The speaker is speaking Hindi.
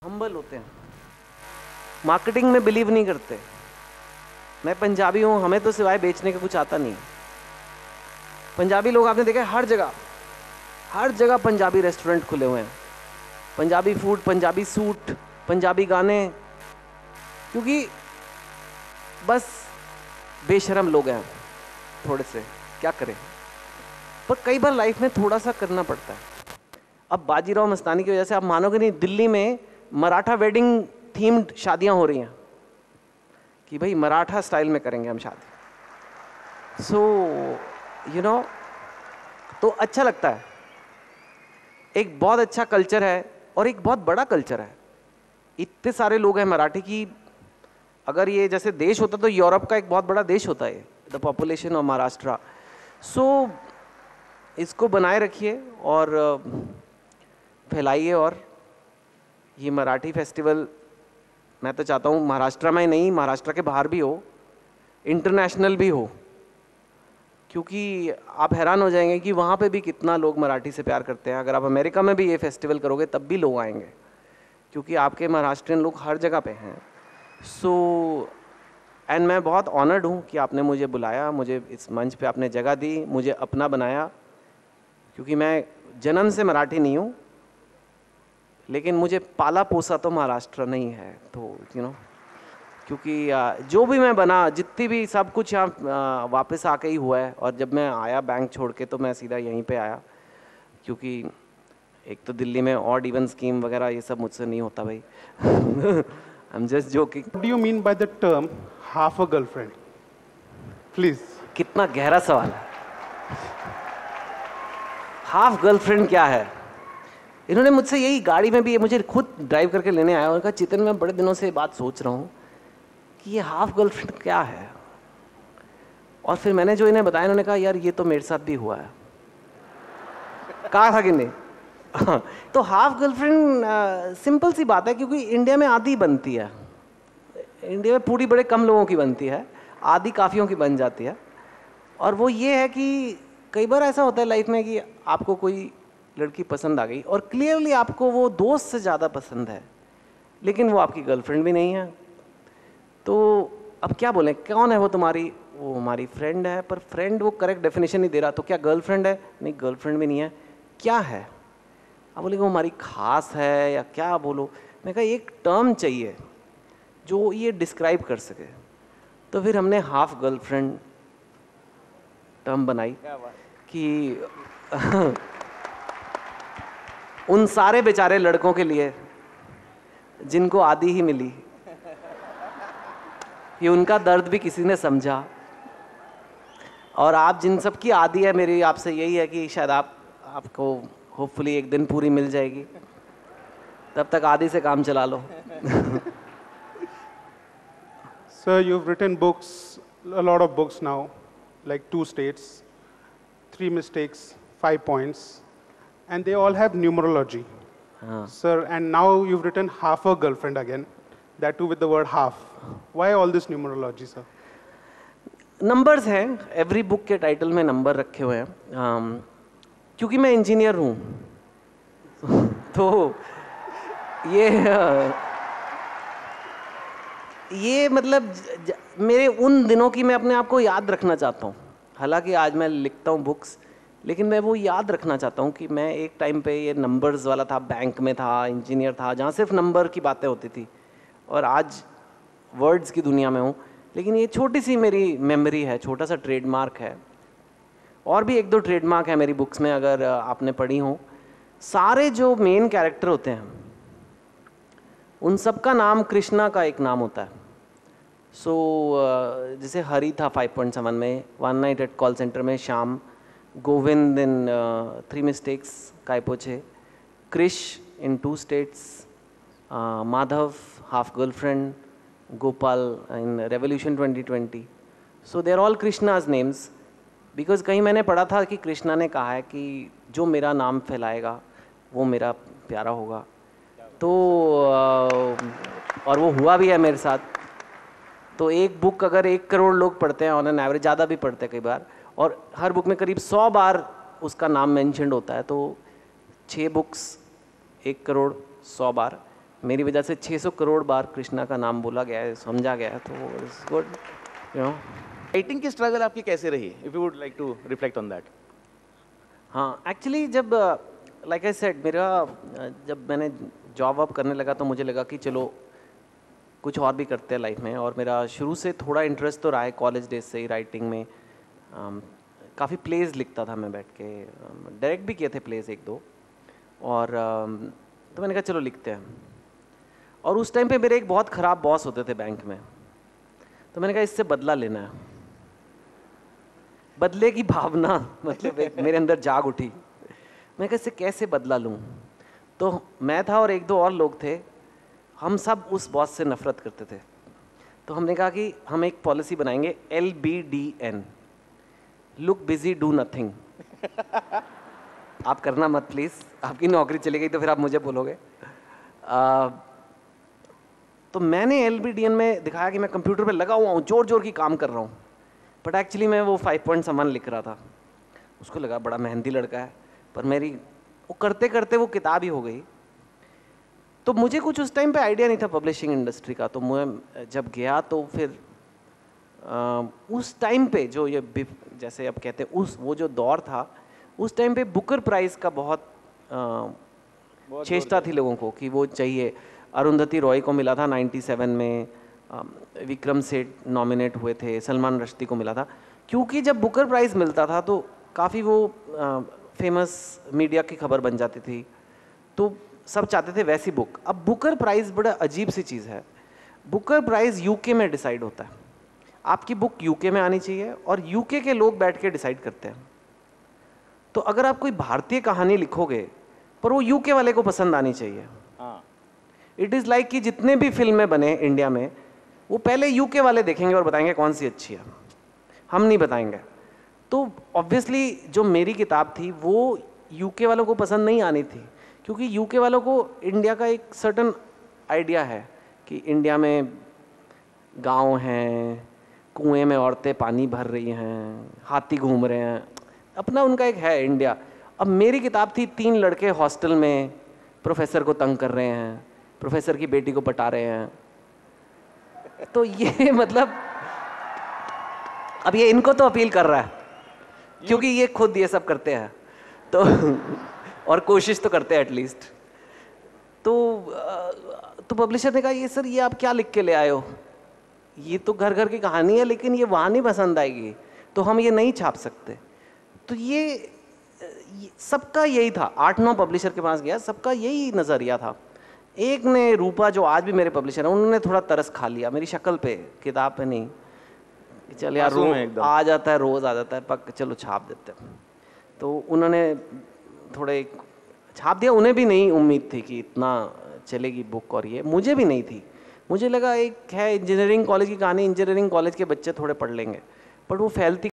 हम्बल होते हैं, मार्केटिंग में बिलीव नहीं करते। मैं पंजाबी हूँ, हमें तो सिवाय बेचने का कुछ आता नहीं। पंजाबी लोग आपने देखा है हर जगह पंजाबी रेस्टोरेंट खुले हुए हैं, पंजाबी फूड, पंजाबी सूट, पंजाबी गाने, क्योंकि बस बेशरम लोग हैं थोड़े से, क्या करें। पर कई बार लाइफ में थोड़ा सा करना पड़ता है। अब बाजीराव मस्तानी की वजह से आप मानोगे नहीं, दिल्ली में मराठा वेडिंग थीम्ड शादियां हो रही हैं कि भाई मराठा स्टाइल में करेंगे हम शादी। सो यू नो, तो अच्छा लगता है। एक बहुत अच्छा कल्चर है और एक बहुत बड़ा कल्चर है। इतने सारे लोग हैं मराठी की, अगर ये जैसे देश होता तो यूरोप का एक बहुत बड़ा देश होता है, द पॉपुलेशन ऑफ महाराष्ट्र। सो इसको बनाए रखिए और फैलाइए। और ये मराठी फेस्टिवल मैं तो चाहता हूँ महाराष्ट्र में ही नहीं, महाराष्ट्र के बाहर भी हो, इंटरनेशनल भी हो, क्योंकि आप हैरान हो जाएंगे कि वहाँ पे भी कितना लोग मराठी से प्यार करते हैं। अगर आप अमेरिका में भी ये फेस्टिवल करोगे तब भी लोग आएंगे, क्योंकि आपके महाराष्ट्रियन लोग हर जगह पे हैं। सो एंड मैं बहुत ऑनर्ड हूँ कि आपने मुझे बुलाया, मुझे इस मंच पे आपने जगह दी, मुझे अपना बनाया, क्योंकि मैं जन्म से मराठी नहीं हूँ, लेकिन मुझे पाला पोसा तो महाराष्ट्र नहीं है। तो यू नो, क्योंकि जो भी मैं बना, जितनी भी सब कुछ यहाँ वापस आके ही हुआ है। और जब मैं आया बैंक छोड़ के तो मैं सीधा यहीं पे आया, क्योंकि एक तो दिल्ली में ऑड इवन स्कीम वगैरह ये सब मुझसे नहीं होता भाई। I am just joking. What do you mean by the term half a girlfriend? Please. कितना गहरा सवाल है। हाफ गर्लफ्रेंड क्या है? इन्होंने मुझसे यही गाड़ी में भी, ये मुझे खुद ड्राइव करके लेने आया और कहा चितन मैं बड़े दिनों से बात सोच रहा हूँ कि ये हाफ गर्लफ्रेंड क्या है। और फिर मैंने जो इन्हें बताया, इन्होंने कहा यार ये तो मेरे साथ भी हुआ है। कहा था कि नहीं? तो हाफ गर्लफ्रेंड सिंपल सी बात है, क्योंकि इंडिया में आधी बनती है, इंडिया में पूरी बड़े कम लोगों की बनती है, आधी काफियों की बन जाती है। और वो ये है कि कई बार ऐसा होता है लाइफ में कि आपको कोई लड़की पसंद आ गई और क्लियरली आपको वो दोस्त से ज़्यादा पसंद है, लेकिन वो आपकी गर्लफ्रेंड भी नहीं है। तो अब क्या बोलें, कौन है वो तुम्हारी? वो हमारी फ्रेंड है। पर फ्रेंड वो करेक्ट डेफिनेशन नहीं दे रहा, तो क्या गर्लफ्रेंड है? नहीं, गर्लफ्रेंड भी नहीं है। क्या है? आप बोले वो हमारी खास है या क्या बोलो। मैं कहा एक टर्म चाहिए जो ये डिस्क्राइब कर सके। तो फिर हमने हाफ गर्लफ्रेंड टर्म बनाई कि उन सारे बेचारे लड़कों के लिए जिनको आधी ही मिली, कि उनका दर्द भी किसी ने समझा। और आप जिन सब की आधी है, मेरी आपसे यही है कि शायद आपको होपफुली एक दिन पूरी मिल जाएगी, तब तक आधी से काम चला लो। Sir, you've written books, a lot of books now, like 2 States, 3 Mistakes, 5 Points, and they all have numerology. Sir, and now you've written Half a Girlfriend again, that too with the word half. Why all this numerology, sir? Numbers हैं, एवरी बुक के टाइटल में नंबर रखे हुए हैं। क्योंकि मैं इंजीनियर हूँ तो ये मतलब मेरे उन दिनों की मैं अपने आप को याद रखना चाहता हूँ। हालांकि आज मैं लिखता हूँ बुक्स, लेकिन मैं वो याद रखना चाहता हूँ कि मैं एक टाइम पे ये नंबर्स वाला था, बैंक में था, इंजीनियर था, जहाँ सिर्फ नंबर की बातें होती थी, और आज वर्ड्स की दुनिया में हूँ। लेकिन ये छोटी सी मेरी मेमोरी है, छोटा सा ट्रेडमार्क है। और भी 1-2 ट्रेडमार्क है मेरी बुक्स में, अगर आपने पढ़ी हो। सारे जो मेन कैरेक्टर होते हैं उन सब का नाम कृष्णा का एक नाम होता है। सो जैसे हरी था 5.7 में, one night at call center में Shyam, Govind in 3 mistakes Kai Po Che, Krish in 2 states, Madhav half girlfriend, Gopal in revolution 2020। So they are all Krishna's names, because कहीं मैंने पढ़ा था कि कृष्णा ने कहा है कि जो मेरा नाम फैलाएगा वो मेरा प्यारा होगा। तो और वो हुआ भी है मेरे साथ। तो एक बुक अगर 1 करोड़ लोग पढ़ते हैं ऑन एन एवरेज, ज़्यादा भी पढ़ते हैं कई बार, और हर बुक में करीब 100 बार उसका नाम मेंशन्ड होता है, तो 6 बुक्स 1 करोड़ 100 बार, मेरी वजह से 600 करोड़ बार कृष्णा का नाम बोला गया है, समझा गया है, तो it's good, you know. Writing की स्ट्रगल आपकी कैसे रही, if you would like to reflect on that? हाँ, एक्चुअली जब लाइक आई सेड, मेरा जब मैंने जॉब वॉब करने लगा तो मुझे लगा कि चलो कुछ और भी करते हैं लाइफ में, और मेरा शुरू से थोड़ा इंटरेस्ट तो रहा है कॉलेज डेज से ही राइटिंग में। काफ़ी प्लेज लिखता था मैं बैठ के, डायरेक्ट भी किए थे प्लेज एक दो, और तो मैंने कहा चलो लिखते हैं। और उस टाइम पे मेरे एक बहुत ख़राब बॉस होते थे बैंक में, तो मैंने कहा इससे बदला लेना है। बदले की भावना मतलब एक मेरे अंदर जाग उठी। मैं कहा इससे कैसे बदला लूँ। तो मैं था और एक दो और लोग थे, हम सब उस बॉस से नफरत करते थे। तो हमने कहा कि हम एक पॉलिसी बनाएंगे, LBDN, look busy do nothing. आप करना मत प्लीज़, आपकी नौकरी चली गई तो फिर आप मुझे बोलोगे। तो मैंने LBDN में दिखाया कि मैं कंप्यूटर पे लगा हुआ हूँ, जोर जोर की काम कर रहा हूँ, बट एक्चुअली मैं वो 5 पॉइंट सामान लिख रहा था। उसको लगा बड़ा मेहनती लड़का है, पर मेरी वो करते करते वो किताब ही हो गई। तो मुझे कुछ उस टाइम पे आइडिया नहीं था पब्लिशिंग इंडस्ट्री का। तो मैं जब गया तो फिर उस टाइम पे जो ये जैसे अब कहते हैं उस वो जो दौर था, उस टाइम पे बुकर प्राइज़ का बहुत चेष्टा थी लोगों को कि वो चाहिए। अरुंधति रॉय को मिला था 97 में, विक्रम सेठ नॉमिनेट हुए थे, सलमान रश्दी को मिला था। क्योंकि जब बुकर प्राइज़ मिलता था तो काफ़ी वो फेमस मीडिया की खबर बन जाती थी, तो सब चाहते थे वैसी बुक। अब बुकर प्राइज़ बड़ा अजीब सी चीज़ है। बुकर प्राइज़ यूके में डिसाइड होता है, आपकी बुक यूके में आनी चाहिए और यूके के लोग बैठ के डिसाइड करते हैं। तो अगर आप कोई भारतीय कहानी लिखोगे पर वो यूके वाले को पसंद आनी चाहिए। इट इज़ लाइक कि जितने भी फिल्में बने इंडिया में, वो पहले यूके वाले देखेंगे और बताएंगे कौन सी अच्छी है, हम नहीं बताएंगे। तो ऑब्वियसली जो मेरी किताब थी वो यूके वालों को पसंद नहीं आनी थी, क्योंकि यूके वालों को इंडिया का एक सर्टन आइडिया है कि इंडिया में गांव हैं, कुएं में औरतें पानी भर रही हैं, हाथी घूम रहे हैं, अपना उनका एक है इंडिया। अब मेरी किताब थी 3 लड़के हॉस्टल में प्रोफेसर को तंग कर रहे हैं, प्रोफेसर की बेटी को पटा रहे हैं। तो ये मतलब अब ये इनको तो अपील कर रहा है, क्योंकि ये खुद ये सब करते हैं तो और कोशिश तो करते हैं एटलीस्ट। तो पब्लिशर ने कहा ये सर ये आप क्या लिख के ले आए हो, ये तो घर घर की कहानी है लेकिन ये वहाँ नहीं पसंद आएगी, तो हम ये नहीं छाप सकते। तो ये सबका यही था। 8-9 पब्लिशर के पास गया, सबका यही नज़रिया था। एक ने, रूपा जो आज भी मेरे पब्लिशर हैं, उन्होंने थोड़ा तरस खा लिया मेरी शक्ल पे, किताब पे नहीं, चल यार रोज आ जाता है, रोज़ आ जाता है, पक चलो छाप देते हैं। तो उन्होंने थोड़े छाप दिया। उन्हें भी नहीं उम्मीद थी कि इतना चलेगी बुक, और ये मुझे भी नहीं थी। मुझे लगा एक है इंजीनियरिंग कॉलेज की कहानी, इंजीनियरिंग कॉलेज के बच्चे थोड़े पढ़ लेंगे, बट वो फैलती